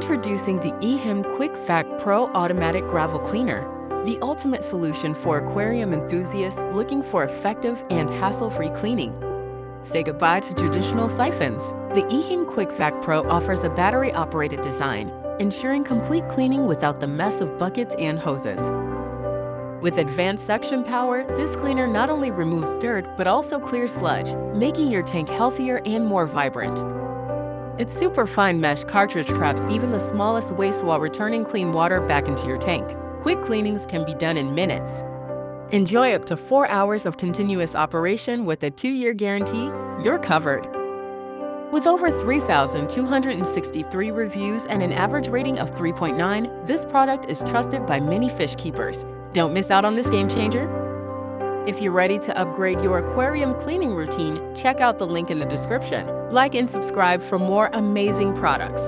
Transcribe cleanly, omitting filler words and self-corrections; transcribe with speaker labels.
Speaker 1: Introducing the EHEIM Quick Vac Pro Automatic Gravel Cleaner, the ultimate solution for aquarium enthusiasts looking for effective and hassle-free cleaning. Say goodbye to traditional siphons. The EHEIM Quick Vac Pro offers a battery-operated design, ensuring complete cleaning without the mess of buckets and hoses. With advanced suction power, this cleaner not only removes dirt but also clears sludge, making your tank healthier and more vibrant. Its super fine mesh cartridge traps even the smallest waste while returning clean water back into your tank. Quick cleanings can be done in minutes. Enjoy up to 4 hours of continuous operation with a 2-year guarantee. You're covered. With over 3,263 reviews and an average rating of 3.9, this product is trusted by many fish keepers. Don't miss out on this game changer. If you're ready to upgrade your aquarium cleaning routine, check out the link in the description. Like and subscribe for more amazing products.